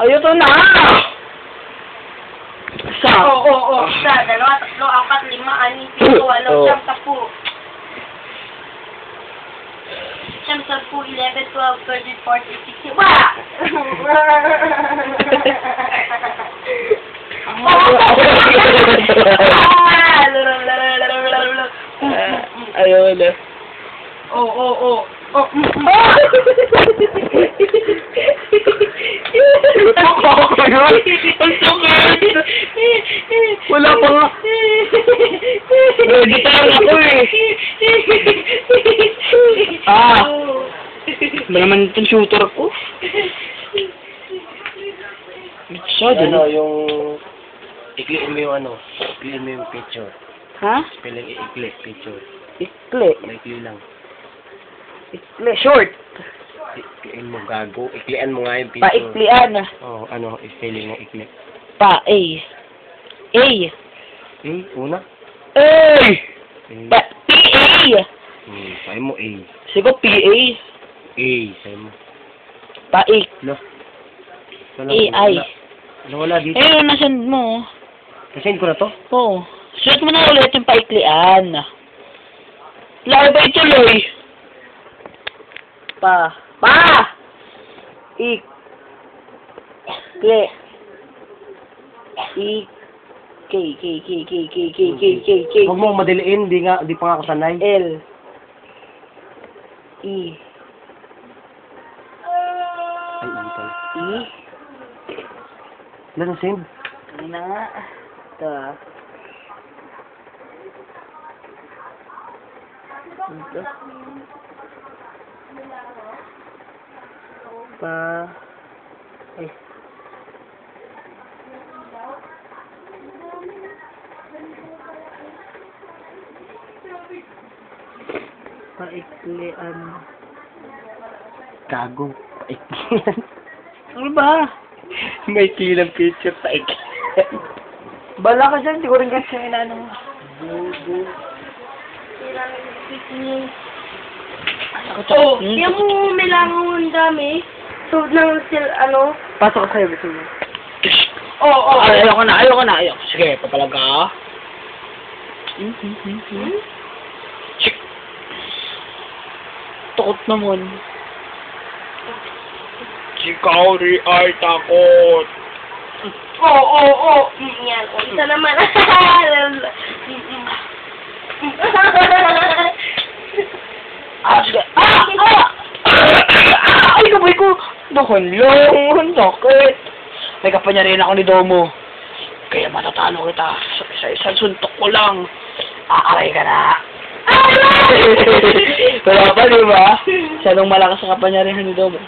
Ayun na! Isa. Oo. Isa, dalawa, tatlo, apat, lima, anim, pito, walo, siyam, sampu. Siyam, sampu, 11, 12, 13, 14, 16. Wala! Ayun na. Oo. Wala pa nga. Ready tayo ako eh. Ba naman itong shooter ko? Ano, yung... Ikliin mo yung ano. Ikliin mo yung picture. Ha? Spelling ikli, picture. Ikli. Maikli lang. Ikli. Short. Ikliin mo, gago. Iklian mo nga yung picture. Paiklian. Oo, ano, spelling ng ikli. Pa. A. A. Una? A. A. P-A. Sabi mo A. Siguro P-A. A, sabi mo. Paik. Lo. A-I. Wala dito. Eh, nasend mo. Nasend ko na to? Oo. Suot mo na ulit yung paiklian. Lalo ba ituloy? Pa. Ik. Kle. Ik. K. Huwag mo madiliin, di pa nga ako sanay. L. E. Ay, hindi pala. E. Wala na send. Ano na nga? Ito Ito. Ay. Paiklian. Gago. Paiklian. Ano ba? Maikli ng picture, paiklian. Bala ka dyan, siguro rin kasi inano mo. Yung mo may langaw ang dami. So, ano? Pasok ka sa'yo, gusto mo. Oo. Ayoko na. Sige, papalaga. Chik. Takot naman. Ikaw rin ay takot. Oo. Yan. O, isa naman. Sige. Ay, kamay ko. Bakon lang. Sakit. May kapanyarin ako ni Domo. Kaya matatalo kita. Sa isang suntok ko lang. Aaray ka na. Wala pa, di ba? Siya malakas sa kapangyarihan ni Domo.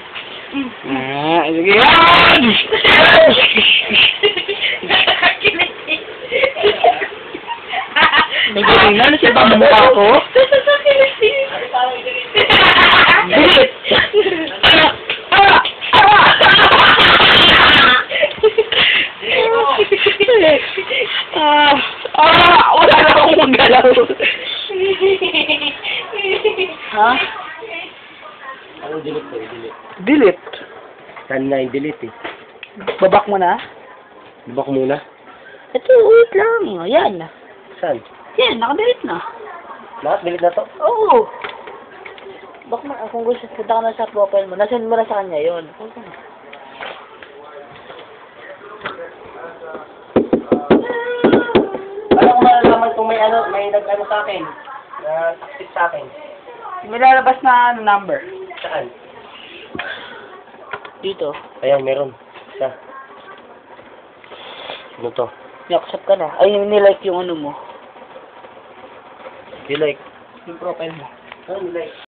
Sige yan! Nagiging na siya ba mukha ko? Bilit! Wala na akong maggalaw. Ha? Ano delete ko? Delete. Delete? Saan nga yung delete eh? Babak mo na? Diba ko muna? Ito, wait lang. Yan. Saan? Yan, nakadelete na. Lahat delete na to? Oo. Bak mo, kung gusto, punta ka na sa profile mo. Nasend mo na sa kanya yun. Punta na. Paano ko malalaman kung may nag-ano sa akin? Active sa akin? May lalabas na number. Saan? Dito. Ayan, meron. Isa. Ano to? I-accept ka na. Ay, nilike yung ano mo. Delete. Yung profile mo. Ano delete?